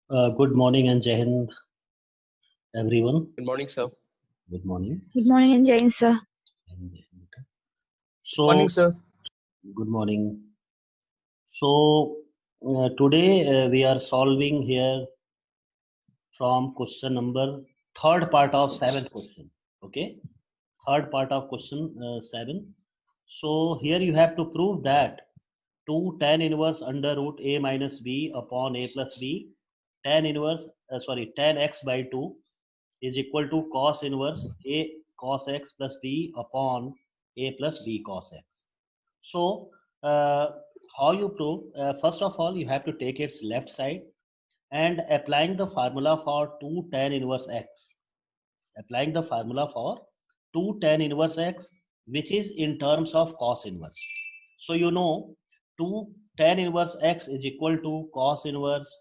Good morning and Jai Hind, everyone. Good morning, sir. Good morning. Good morning and Jain sir. And Jai Hind. Morning, So, sir. good morning. Today we are solving here from question number third part of seventh question. Okay, third part of question 7. So here you have to prove that 2 tan inverse under root a minus b upon a plus b tan x by 2 is equal to cos inverse a cos x plus b upon a plus b cos x. So, uh, how you prove? First of all, you have to take its left side and applying the formula for 2 tan inverse x. Applying the formula for 2 tan inverse x, which is in terms of cos inverse. So, you know 2 tan inverse x is equal to cos inverse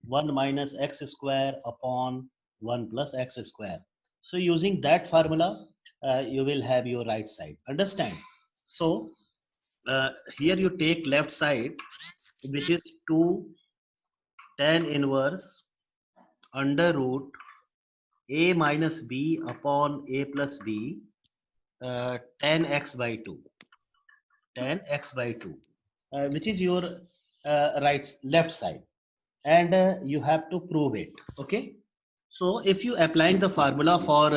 1 minus x square upon 1 plus x square. So, using that formula, you will have your right side. Understand? So, here you take left side, which is 2 tan inverse under root a minus b upon a plus b tan x by 2 which is your left side, and you have to prove it. Okay, so if you applying the formula for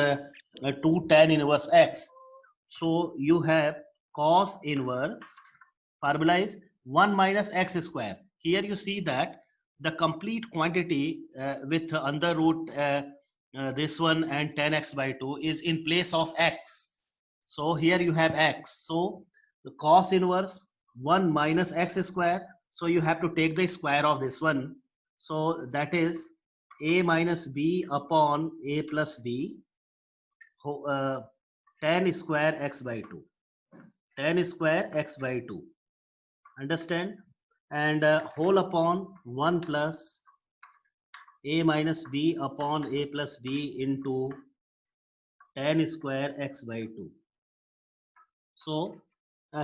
2 tan inverse x, so you have cos inverse, formula is 1 minus x square. Here you see that the complete quantity with under root this one and tan x by 2 is in place of x. So here you have x. So the cos inverse 1 minus x square. So you have to take the square of this one. So that is a minus b upon a plus b uh, tan square x by 2. Tan square x by 2. Understand? And whole upon 1 plus a minus b upon a plus b into tan square x by 2. So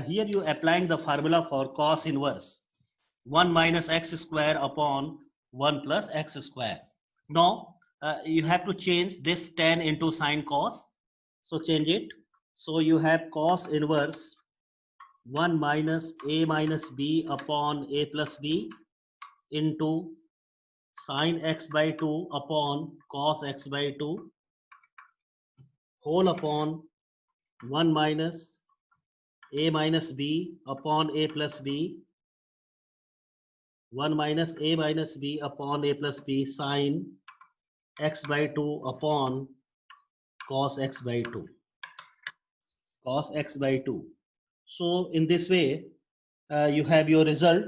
here you applying the formula for cos inverse 1 minus x square upon 1 plus x square. Now you have to change this tan into sine cos. So change it. So you have cos inverse 1 minus a minus b upon a plus b into sine x by 2 upon cos x by 2 whole upon 1 minus a minus b upon a plus b 1 minus a minus b upon a plus b sine x by 2 upon cos x by 2 cos x by 2. So in this way you have your result.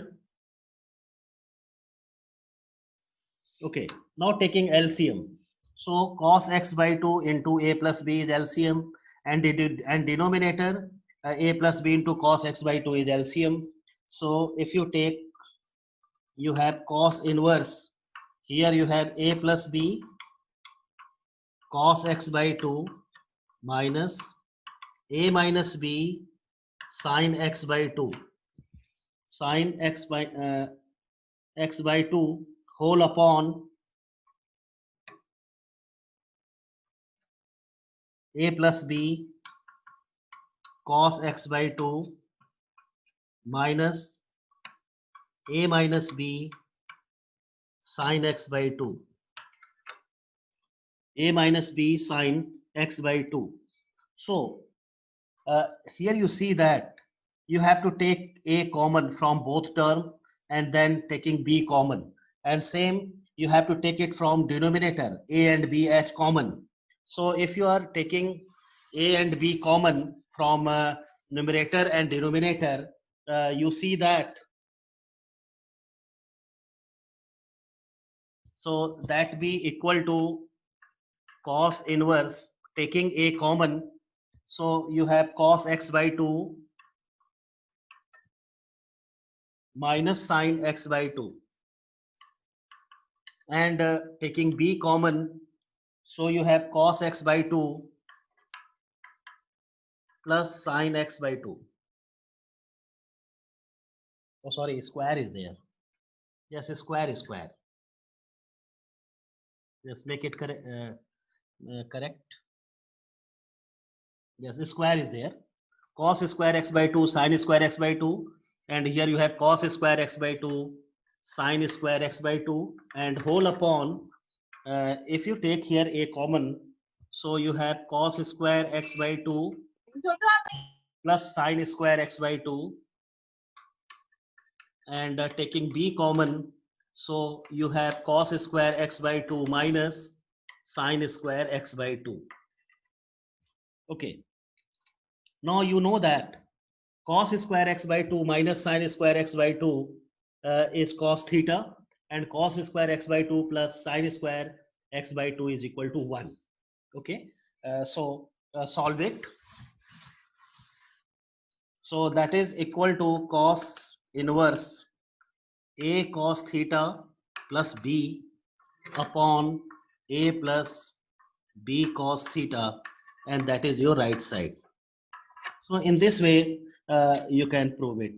Okay, now taking LCM. So cos x by 2 into a plus b is LCM, and denominator a plus b into cos x by 2 is LCM. So if you take, you have cos inverse. Here you have a plus b cos x by 2 minus a minus b sine x by 2 sine x by 2 whole upon a plus b cos x by 2 minus a minus b sine x by 2 a minus b sine x by 2. So uh, here you see that you have to take a common from both term and then taking b common, and same you have to take it from denominator a and b as common. So if you are taking a and b common from numerator and denominator, you see that, so that be equal to cos inverse taking a common. So you have cos x by 2 minus sine x by 2, and taking b common, so you have cos x by 2 plus sine x by 2. Oh sorry, square is there. Yes, square is square. Just make it correct. Correct. Yes, the square is there. Cos square x by 2, sin square x by 2, and here you have cos square x by 2, sin square x by 2, and whole upon, if you take here a common, so you have cos square x by 2 plus sin square x by 2, and taking b common, so you have cos square x by 2 minus sin square x by 2. Okay, now you know that cos square x by 2 minus sin square x by 2 is cos theta, and cos square x by 2 plus sin square x by 2 is equal to 1. Okay, solve it. So that is equal to cos inverse a cos theta plus b upon a plus b cos theta, and that is your right side. So in this way you can prove it.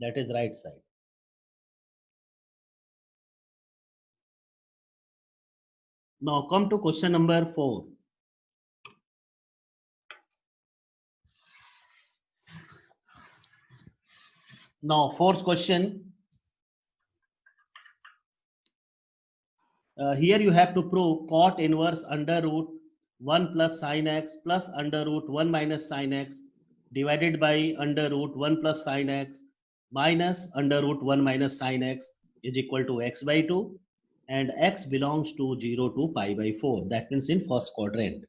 That is right side. Now come to question number 4. Now fourth question. Here you have to prove cot inverse under root 1 plus sin x plus under root 1 minus sin x divided by under root 1 plus sin x minus under root 1 minus sin x is equal to x by 2, and x belongs to 0 to pi by 4. That means in first quadrant.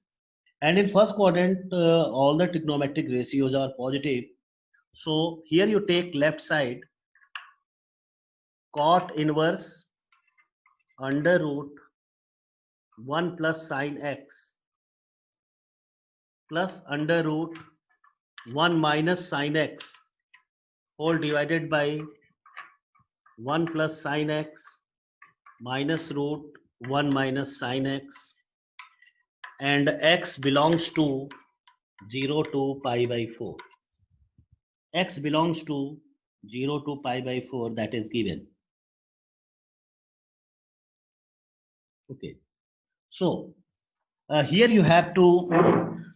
And in first quadrant, all the trigonometric ratios are positive. So here you take left side, cot inverse under root 1 plus sin x plus under root 1 minus sin x whole divided by 1 plus sin x minus root 1 minus sin x, and x belongs to 0 to pi by 4. X belongs to 0 to pi by 4, that is given. Okay, so here you have to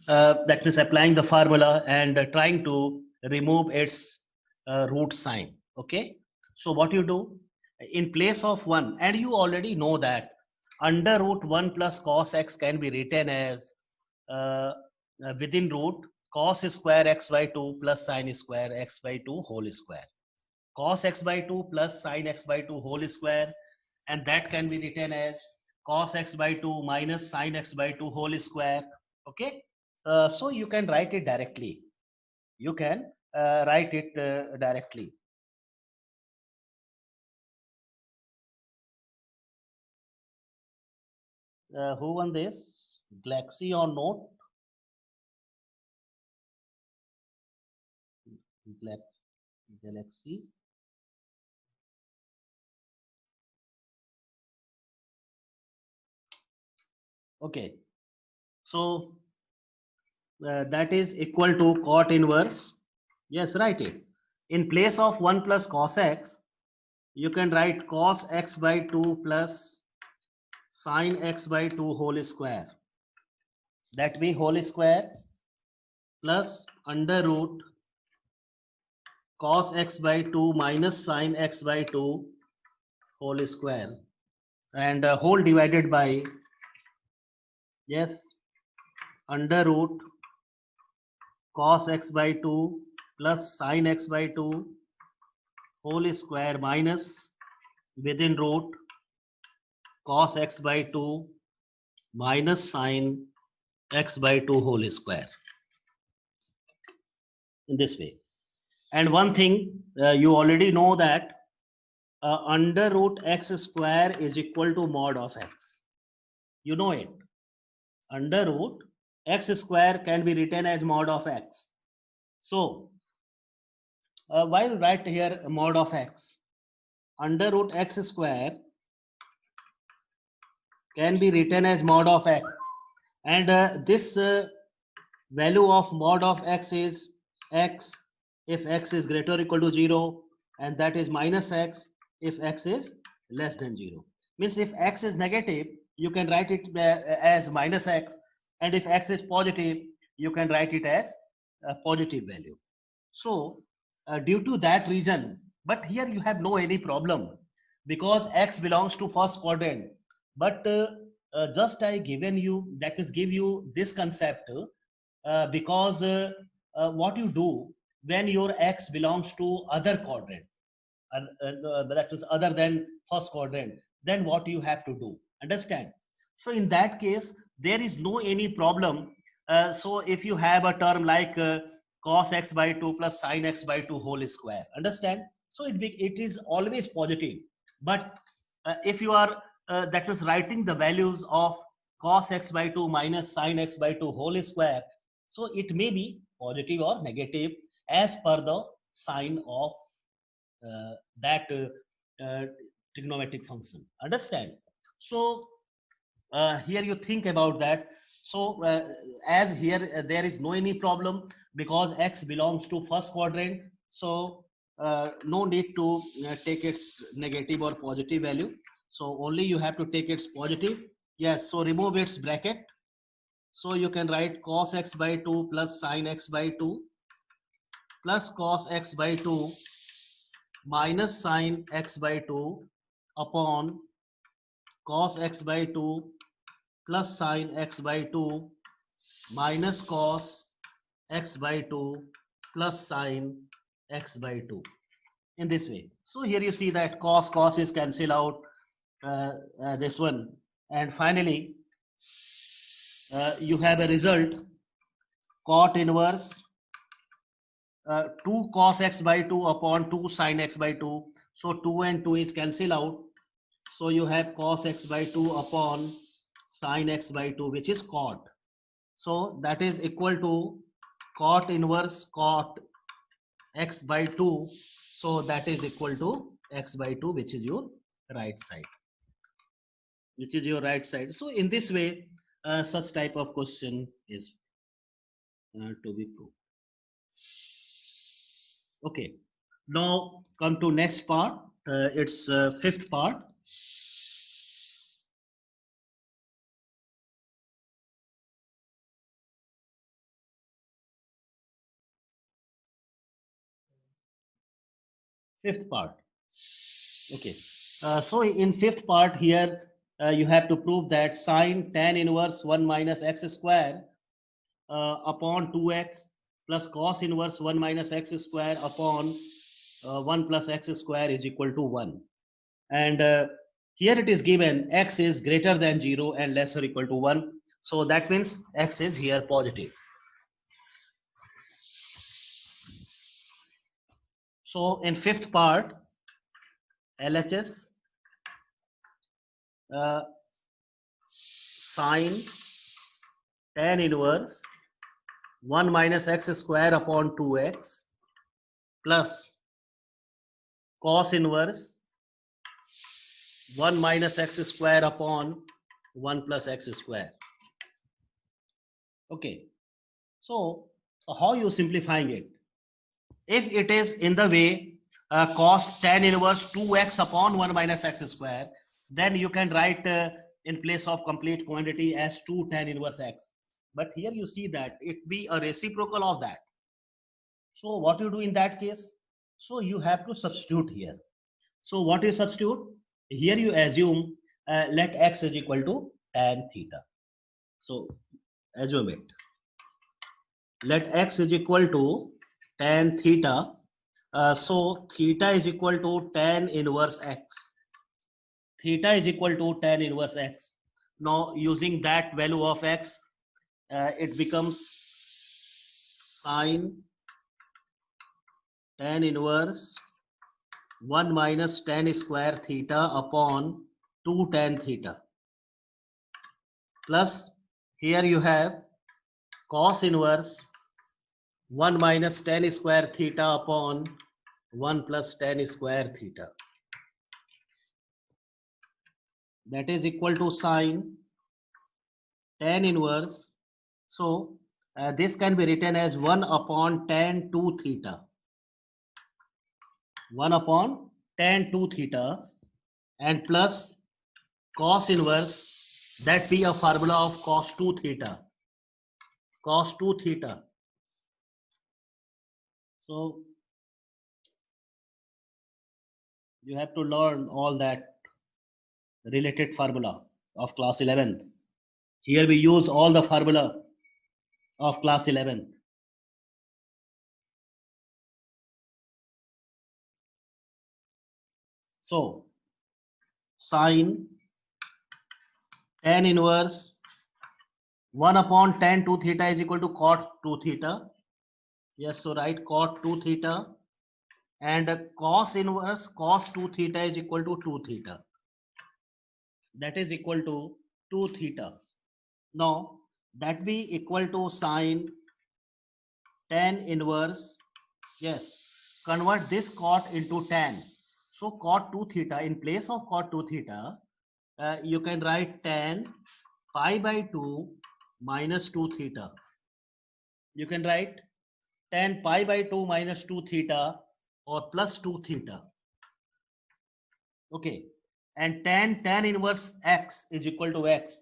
that means applying the formula and trying to remove its root sign. Okay, so what you do in place of 1, and you already know that under root 1 plus cos x can be written as within root cos square x by 2 plus sin square x by 2 whole square, cos x by 2 plus sin x by 2 whole square, and that can be written as cos x by 2 minus sin x by 2 whole square. Okay, so you can write it directly. You can write it directly. Who won this? Galaxy or Note? Galaxy. Okay, so that is equal to cot inverse. Yes, write it. In place of 1 plus cos x, you can write cos x by 2 plus sin x by 2 whole square. That be whole square plus under root cos x by 2 minus sin x by 2 whole square, and whole divided by, yes, under root cos x by 2 plus sin x by 2 whole square minus within root cos x by 2 minus sin x by 2 whole square, in this way. And one thing you already know that under root x square is equal to mod of x. You know it. Under root x square can be written as mod of x. So why write here mod of x? Under root x square can be written as mod of x, and this value of mod of x is x if x is greater or equal to 0, and that is minus x if x is less than 0. Means if x is negative, you can write it as minus x, and if x is positive, you can write it as a positive value. So due to that reason, but here you have no any problem because x belongs to first quadrant. But just I given you, that is give you this concept because what you do when your x belongs to other quadrant, that is other than first quadrant, then what you have to do, understand? So in that case there is no any problem. So if you have a term like cos x by 2 plus sin x by 2 whole square, understand, so it is always positive. But if you are that is writing the values of cos x by 2 minus sin x by 2 whole square, so it may be positive or negative as per the sign of that trigonometric function, understand? So here you think about that. So as here there is no any problem because x belongs to first quadrant, so no need to take its negative or positive value, so only you have to take its positive. Yes, so remove its bracket, so you can write cos x by 2 plus sin x by 2 plus cos x by 2 minus sin x by 2 upon cos x by 2 plus sin x by 2 minus cos x by 2 plus sin x by 2, in this way. So here you see that cos is cancelled out, this one, and finally you have a result cot inverse 2 cos x by 2 upon 2 sin x by 2. So 2 and 2 is cancelled out. So you have cos x by 2 upon sin x by 2, which is cot. So that is equal to cot inverse cot x by 2. So that is equal to x by 2, which is your right side. Which is your right side. So in this way, such type of question is to be proved. Okay, now come to next part. It's fifth part. Fifth part. Okay, so in fifth part here, you have to prove that sine tan inverse 1 minus x square upon 2x plus cos inverse 1 minus x square upon 1 plus x square is equal to 1. And here it is given x is greater than 0 and less or equal to 1. So that means x is here positive. So in fifth part, LHS sine tan inverse 1 minus x square upon 2x plus cos inverse 1 minus x square upon 1 plus x square. Okay, so how you simplifying it? If it is in the way cos tan inverse 2x upon 1 minus x square, then you can write in place of complete quantity as 2 tan inverse x. But here you see that it be a reciprocal of that. So what you do in that case? So you have to substitute here. So what you substitute? Here you assume let x is equal to tan theta. So assume it. Let x is equal to tan theta. So theta is equal to tan inverse x. Theta is equal to tan inverse x. Now using that value of x, it becomes sine tan inverse 1 minus tan square theta upon 2 tan theta, plus here you have cos inverse 1 minus tan square theta upon 1 plus tan square theta. That is equal to sine tan inverse. So this can be written as 1 upon tan 2 theta. 1 upon tan 2 theta and plus cos inverse, that be a formula of cos 2 theta. Cos 2 theta. So you have to learn all that related formula of class 11th. Here we use all the formula of class 11th. So sine tan inverse 1 upon tan 2 theta is equal to cot 2 theta. Yes, so write cot 2 theta, and cos inverse cos 2 theta is equal to 2 theta. That is equal to 2 theta. Now that be equal to sine tan inverse. Yes, convert this cot into tan. So cot 2 theta, in place of cot 2 theta, you can write tan pi by 2 minus 2 theta. You can write tan pi by 2 minus 2 theta or plus 2 theta. Okay, and tan inverse x is equal to x.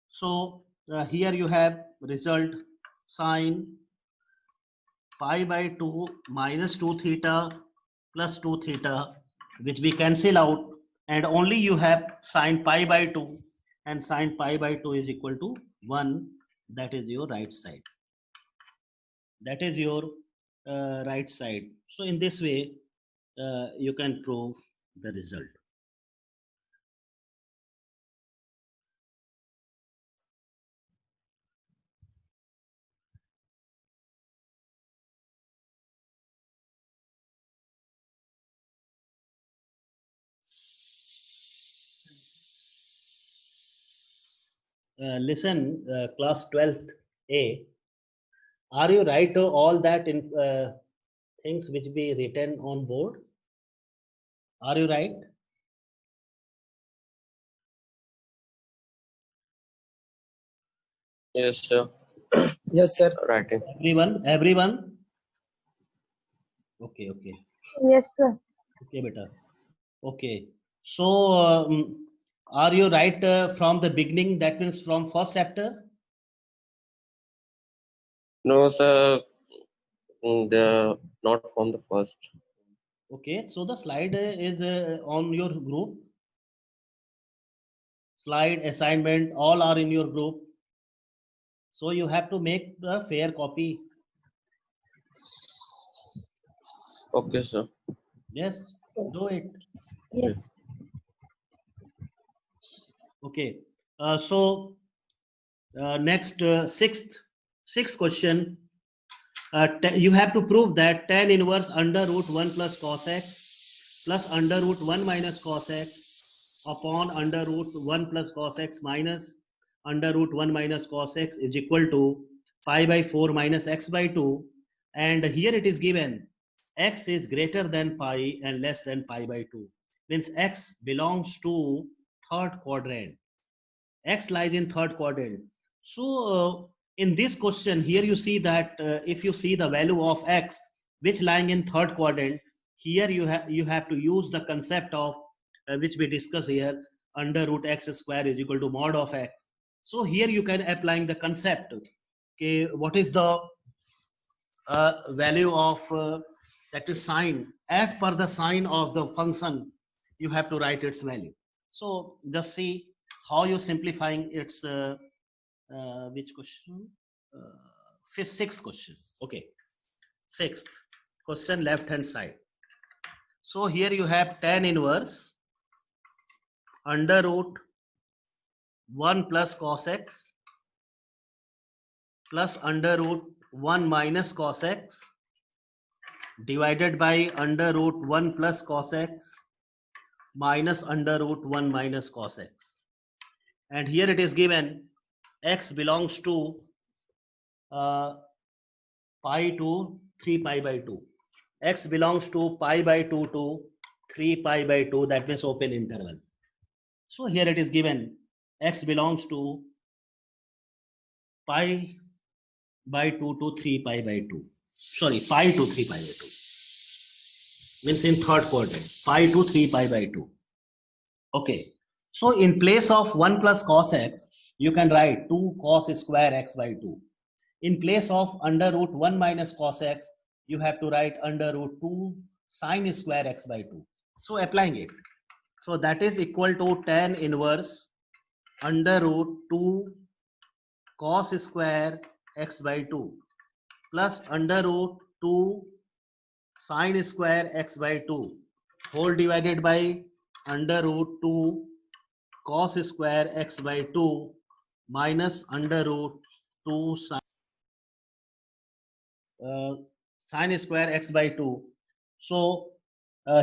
So here you have result sine pi by 2 minus 2 theta plus 2 theta, which we cancel out, and only you have sine pi by 2, and sine pi by 2 is equal to 1. That is your right side. That is your right side. So in this way you can prove the result. Listen, class 12th A, are you write all that in things which be written on board? Are you right? Yes, sir. Yes, sir. Writing. Everyone? Okay. Yes, sir. Okay, beta. Okay. So, are you right from the beginning? That means from first chapter? No, sir. The not from the first. Okay. So the slide is on your group. Slide, assignment, all are in your group. So you have to make the fair copy. Okay, sir. Yes, do it. Yes. Okay. So next sixth question. You have to prove that tan inverse under root 1 plus cos x plus under root 1 minus cos x upon under root 1 plus cos x minus under root 1 minus cos x is equal to pi by 4 minus x by 2. And here it is given x is greater than pi and less than pi by 2. Means x belongs to third quadrant. X lies in third quadrant. So in this question here you see that if you see the value of x which lying in third quadrant, here you have to use the concept of which we discuss here, under root x square is equal to mod of x. So here you can applying the concept. Okay, what is the value of that is sine, as per the sign of the function you have to write its value. So just see how you simplifying its which question, sixth question. Okay, sixth question, left hand side. So here you have tan inverse under root 1 plus cos x plus under root 1 minus cos x divided by under root 1 plus cos x minus under root 1 minus cos x. And here it is given x belongs to pi to 3 pi by 2. X belongs to pi by 2 to 3 pi by 2, that means open interval. So here it is given x belongs to pi by 2 to 3 pi by 2. Sorry, pi to 3 pi by 2. Means in third quadrant, pi to 3 pi by 2. Okay. So in place of 1 plus cos x, you can write 2 cos square x by 2. In place of under root 1 minus cos x, you have to write under root 2 sine square x by 2. So applying it. So that is equal to tan inverse under root 2 cos square x by 2 plus under root 2 sine square x by 2 whole divided by under root 2 cos square x by 2 minus under root 2 sine square x by 2. So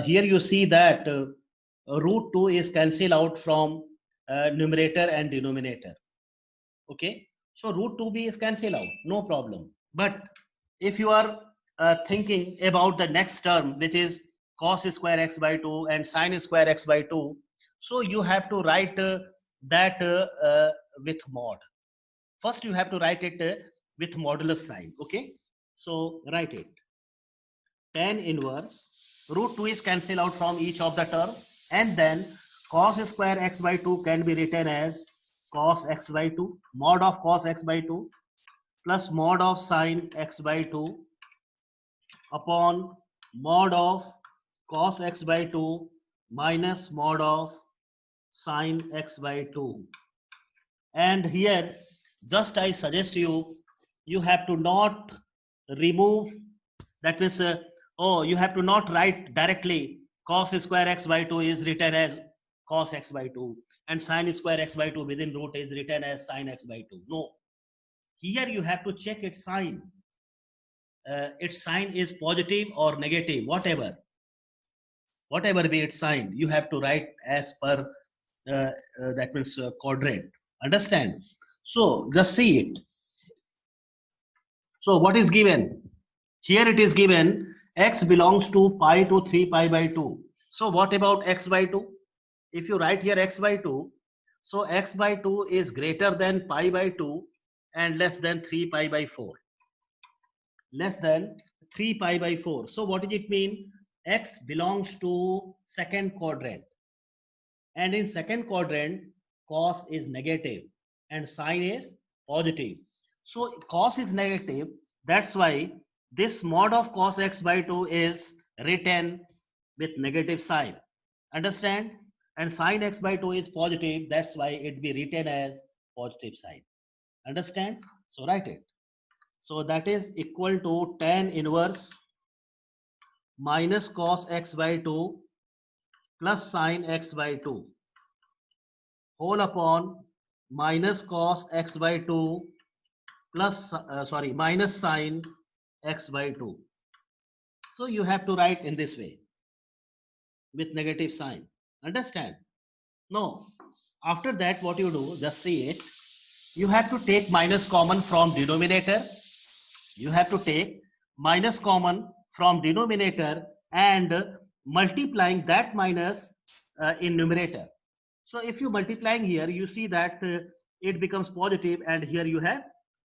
here you see that root 2 is cancelled out from numerator and denominator. Okay, so root 2b is cancelled out, no problem. But if you are thinking about the next term, which is cos square x by 2 and sine square x by 2, so you have to write that with mod. First you have to write it with modulus sign. Okay, so write it. Tan inverse root 2 is cancelled out from each of the term, and then cos square x by 2 can be written as cos x by 2 mod of cos x by 2 plus mod of sine x by 2 upon mod of cos x by 2 minus mod of sine x by 2. And here just I suggest you, you have to not remove, that means you have to not write directly cos square x by 2 is written as cos x by 2 and sine square x by 2 within root is written as sine x by 2. No, here you have to check its sign. Its sign is positive or negative, whatever be its sign, you have to write as per that means quadrant. Understand? So just see it. So what is given? Here it is given x belongs to pi to 3 pi by 2. So what about x by 2? If you write here x by 2, so x by 2 is greater than pi by 2 and less than 3 pi by 4. Less than 3 pi by 4. So what does it mean? X belongs to second quadrant. And in second quadrant, cos is negative and sine is positive. So cos is negative. That's why this mod of cos x by 2 is written with negative sign. Understand? And sine x by 2 is positive. That's why it be written as positive sign. Understand? So write it. So that is equal to tan inverse minus cos x by 2 plus sine x by 2 whole upon minus cos x by 2 plus minus sine x by 2. So you have to write in this way with negative sign. Understand? No. After that, what you do, just see it. You have to take minus common from denominator. You have to take minus common from denominator and multiplying that minus in numerator. So if you multiplying here, you see that it becomes positive and here you have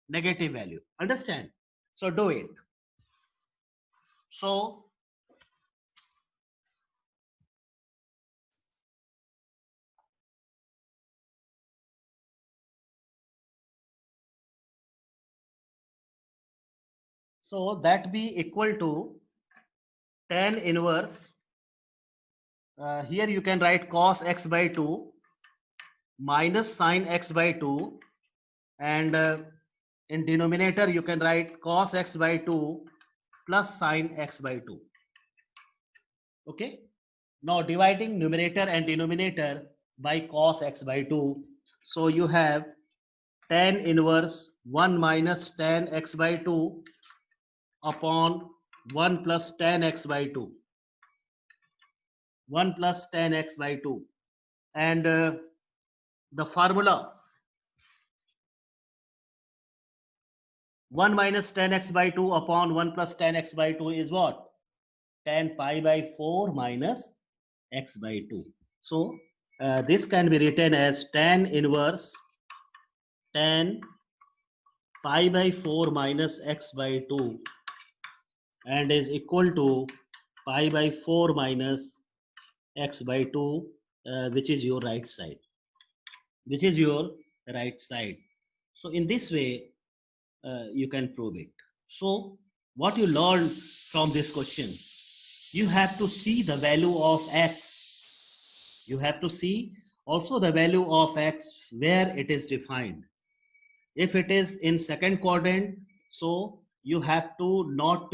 negative value. Understand? So do it. So that be equal to tan inverse. Here you can write cos x by 2 minus sine x by 2, and in denominator you can write cos x by 2 plus sine x by 2. Okay. Now dividing numerator and denominator by cos x by 2. So you have tan inverse 1 minus tan x by 2 upon 1 plus tan x by 2. 1 plus tan x by 2. And the formula 1 minus tan x by 2 upon 1 plus tan x by 2 is what? Tan pi by 4 minus x by 2. So this can be written as tan inverse tan pi by 4 minus x by 2 and is equal to pi by 4 minus x by 2, which is your right side. which is your right side. So in this way, you can prove it. So what you learn from this question, you have to see the value of x. You have to see also the value of x where it is defined. If it is in second quadrant, so you have to not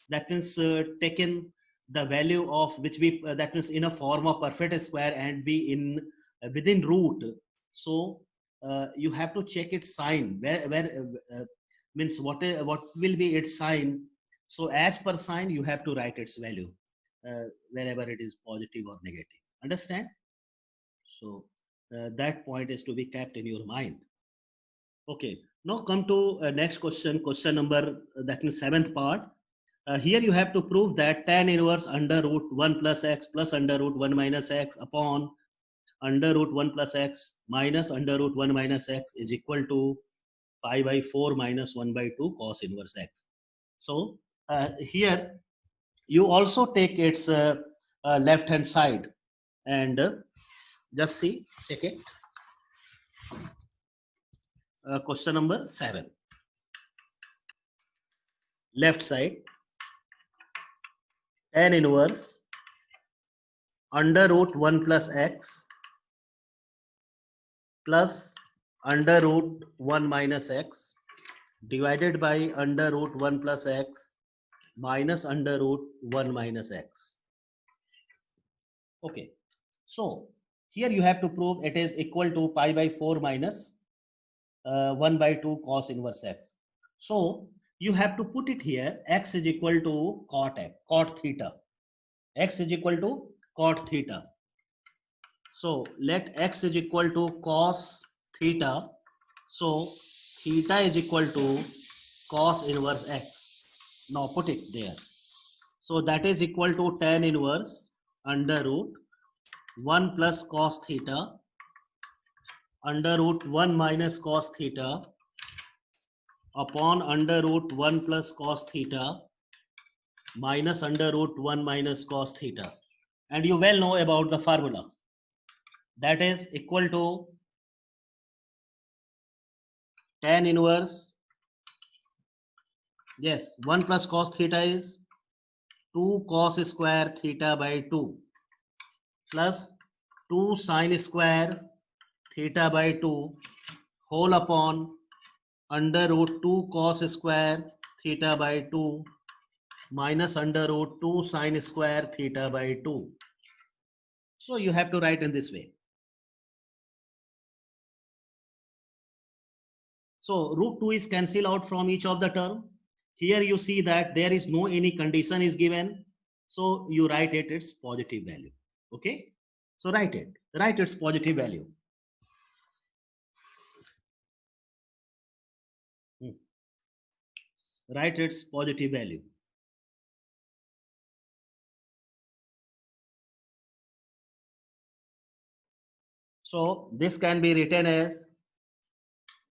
that means taken the value of which we that means in a form of perfect square and be in within root. So you have to check its sign where means what will be its sign. So as per sign you have to write its value wherever it is positive or negative. Understand? So that point is to be kept in your mind. Okay, now come to next question, question number, that means seventh part. Here you have to prove that tan inverse under root 1 plus x plus under root 1 minus x upon under root 1 plus x minus under root 1 minus x is equal to pi by 4 minus 1 by 2 cos inverse x. So here you also take its left hand side and just see, check it. Question number 7. Left side tan inverse under root 1 plus x plus under root 1 minus x divided by under root 1 plus x minus under root 1 minus x. Okay, so here you have to prove it is equal to pi by 4 minus 1 by 2 cos inverse x. So you have to put it here, x is equal to cot theta. X is equal to cot theta. So let x is equal to cos theta. So theta is equal to cos inverse x. Now put it there. So that is equal to tan inverse under root 1 plus cos theta under root 1 minus cos theta upon under root 1 plus cos theta minus under root 1 minus cos theta. And you well know about the formula. That is equal to tan inverse, yes, 1 plus cos theta is 2 cos square theta by 2 plus 2 sin square theta by 2 whole upon under root 2 cos square theta by 2 minus under root 2 sin square theta by 2. So you have to write in this way. So root 2 is cancelled out from each of the term. Here you see that there is no any condition is given. So you write it its positive value. Okay. So write its positive value. Write its positive value. So this can be written as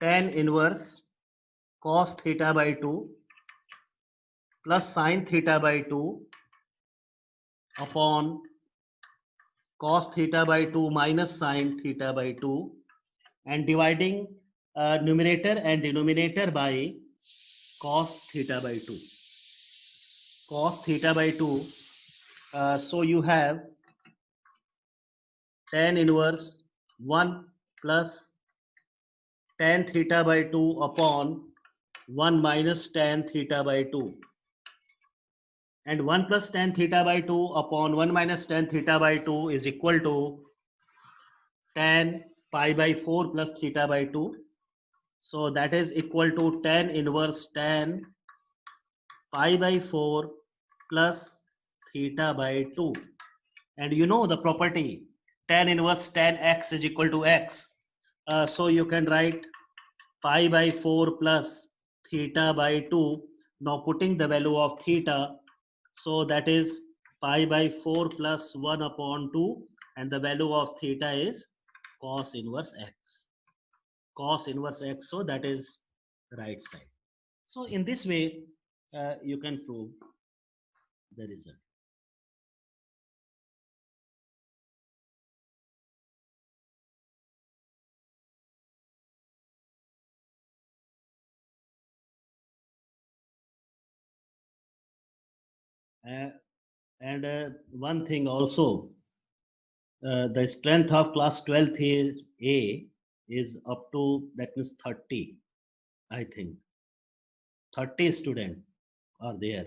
tan inverse cos theta by 2 plus sin theta by 2 upon cos theta by 2 minus sin theta by 2 and dividing numerator and denominator by cos theta by 2. Cos theta by 2. So you have tan inverse 1 plus tan theta by 2 upon 1 minus tan theta by 2. And 1 plus tan theta by 2 upon 1 minus tan theta by 2 is equal to tan pi by 4 plus theta by 2. So that is equal to tan inverse tan pi by 4 plus theta by 2. And you know the property tan inverse tan x is equal to x. So you can write pi by 4 plus theta by 2. Now putting the value of theta, so that is pi by 4 plus 1 upon 2 and the value of theta is cos inverse x. Cos inverse x, so that is right side. So in this way you can prove the result. And one thing also, the strength of class 12th A is up to, that means 30, I think. 30 students are there.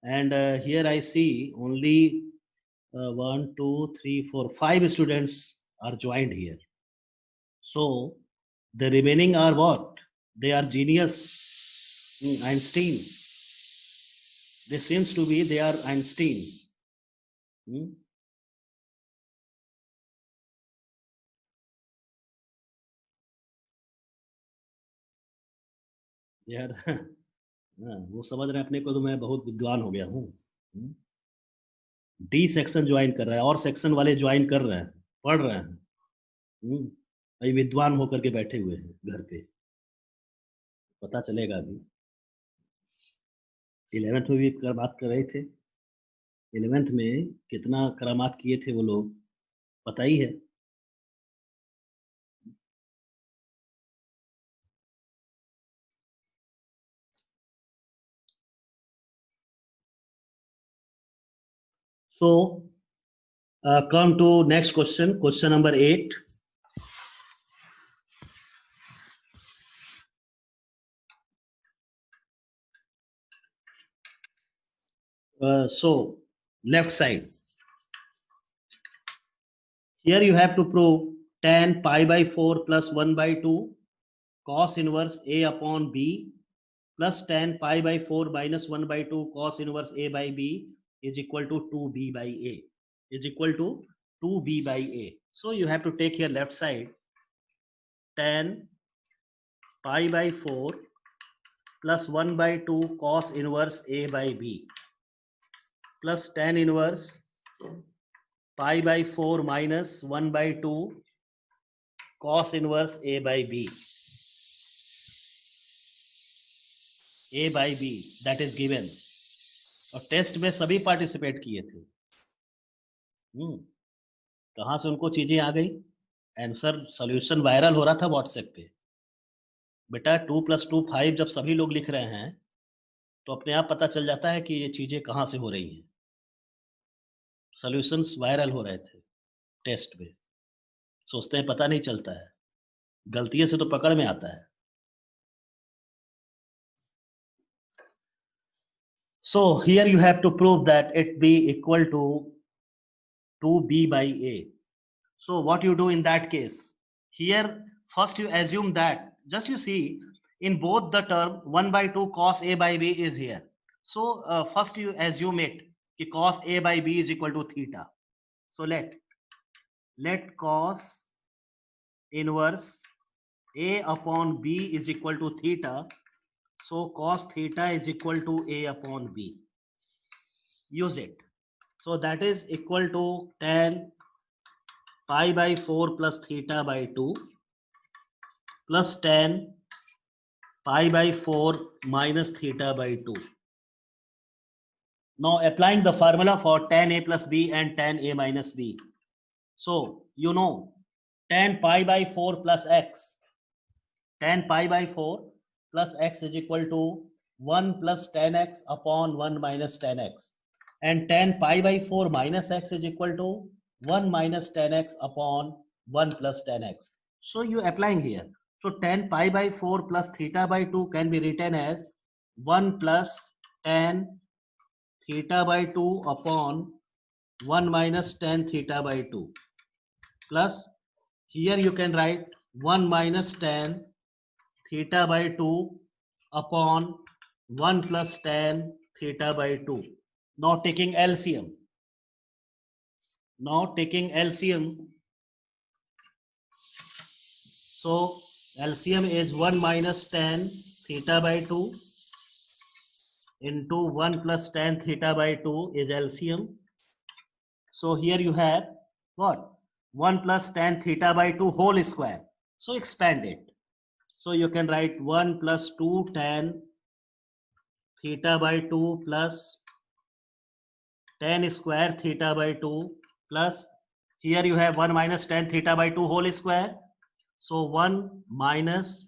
And here I see only 1, 2, 3, 4, 5 students are joined here. So the remaining are what? They are genius, Einstein. This seems to be they are Einstein. Hmm? यार हाँ, वो समझ रहे हैं अपने को तो मैं बहुत विद्वान हो गया हूँ। डी सेक्शन ज्वाइन कर रहा है और सेक्शन वाले ज्वाइन कर रहे हैं, पढ़ रहे हैं। अभी विद्वान होकर के बैठे हुए हैं घर पे, पता चलेगा अभी। 11th में भी बात कर रहे थे, 11th में कितना करामात किए थे वो लोग, पता ही है। So come to next question, question number 8. So left side, here you have to prove tan pi by 4 plus 1 by 2 cos inverse A upon B plus tan pi by 4 minus 1 by 2 cos inverse A by B is equal to 2B by A, is equal to 2B by A. So you have to take here left side, tan pi by 4 plus 1 by 2 cos inverse A by B plus tan inverse pi by 4 minus 1 by 2 cos inverse A by B. A by B that is given. और test में सभी participate किए थे। कहाँ से उनको चीजें आ गई? आंसर सॉल्यूशन वायरल हो रहा था व्हाट्सएप पे। बेटा 2 + 2 5 जब सभी लोग लिख रहे हैं तो अपने आप पता चल जाता है कि ये चीजें कहाँ से हो रही हैं। सॉल्यूशंस वायरल हो रहे थे टेस्ट में, सोचते हैं पता नहीं चलता है, गलतियों से तो पकड़ में आता है। So here you have to prove that it be equal to 2B by A. So what you do in that case? Here first you assume that, just you see in both the term 1 by 2 cos A by B is here. So first you assume it कि cos A by B is equal to theta. So let cos inverse A upon B is equal to theta. So cos theta is equal to A upon B. Use it. So that is equal to tan pi by 4 plus theta by 2 plus tan pi by 4 minus theta by 2. Now applying the formula for tan A plus B and tan A minus B. So you know tan pi by 4 plus x. Tan pi by 4 plus x is equal to 1 plus tan x upon 1 minus tan x. And tan pi by 4 minus x is equal to 1 minus tan x upon 1 plus tan x. So you applying here. So tan pi by 4 plus theta by 2 can be written as 1 plus tan theta by 2 upon 1 minus tan theta by 2 plus here you can write 1 minus tan theta by 2 upon 1 plus tan theta by 2. Now taking LCM. So LCM is 1 minus tan theta by 2 into 1 plus tan theta by 2 is LCM. So here you have what? 1 plus tan theta by 2 whole square. So expand it. So you can write 1 plus 2 tan theta by 2 plus tan square theta by 2 plus here you have 1 minus tan theta by 2 whole square. So 1 minus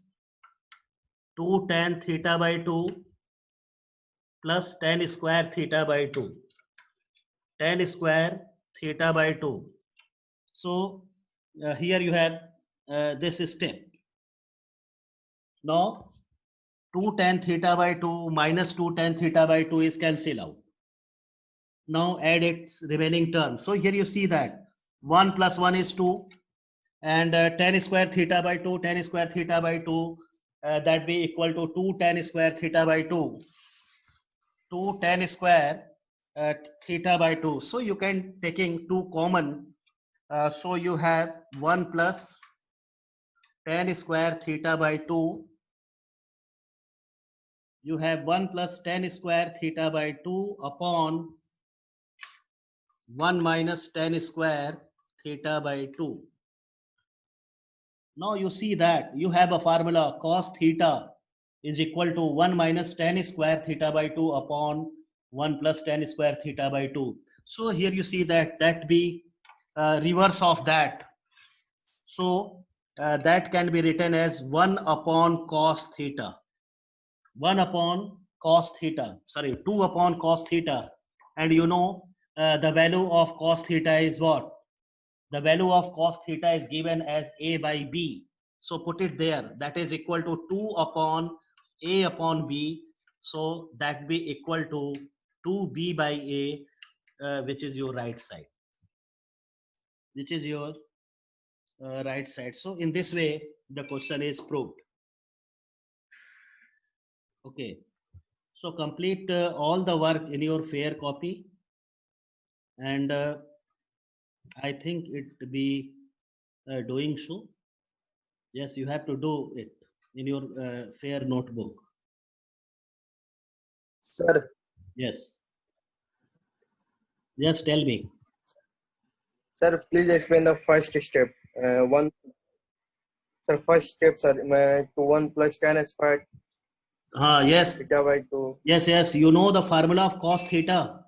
2 tan theta by 2 plus tan square theta by 2. Tan square theta by 2. So here you have this step. Now 2 tan theta by 2 minus 2 tan theta by 2 is cancelled out. Now add its remaining term. So here you see that 1 plus 1 is 2, and tan square theta by 2, tan square theta by 2, that be equal to 2 tan square theta by 2, 2 tan square theta by 2. So you can taking 2 common. So you have 1 plus tan square theta by 2. You have 1 plus tan square theta by 2 upon 1 minus tan square theta by 2. Now you see that you have a formula cos theta is equal to 1 minus tan square theta by 2 upon 1 plus tan square theta by 2. So here you see that be reverse of that. So that can be written as 1 upon cos theta. 1 upon cos theta, sorry, 2 upon cos theta. And you know the value of cos theta is what? The value of cos theta is given as a by b. So put it there. That is equal to 2 upon a upon b. So that be equal to 2b by a, which is your right side. Which is your right side. So in this way, the question is proved. Okay. So complete all the work in your fair copy, and I think it be doing so. Yes, you have to do it in your fair notebook. Sir, Yes. Just tell me. sir, please explain the first step. First step, sir, to 1 plus tan squared Yes. theta by 2. Yes. You know the formula of cos theta.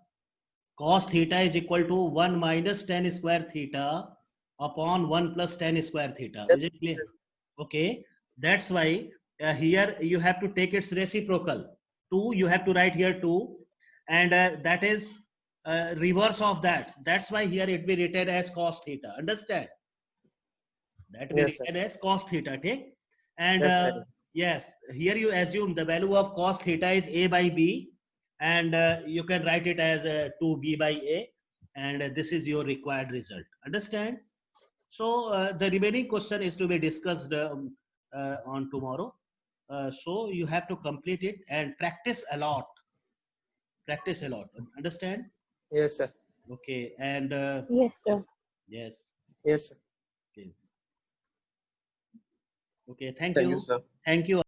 Cos theta is equal to 1 minus tan square theta upon 1 plus tan square theta. Yes. Is it clear? Okay. That's why here you have to take its reciprocal. 2, you have to write here 2. And that is reverse of that. That's why here it be written as cos theta. Understand? That be Yes, sir. written as cos theta. Okay? And Yes, sir. yes, here you assume the value of cos theta is a by b, and you can write it as 2b by a, and this is your required result. Understand? So the remaining question is to be discussed on tomorrow. So you have to complete it and practice a lot. Practice a lot. Understand? Yes, sir. Okay. And Yes, sir. yes. Yes, sir. Okay. Okay. Thank Thank you. you, sir. Thank you.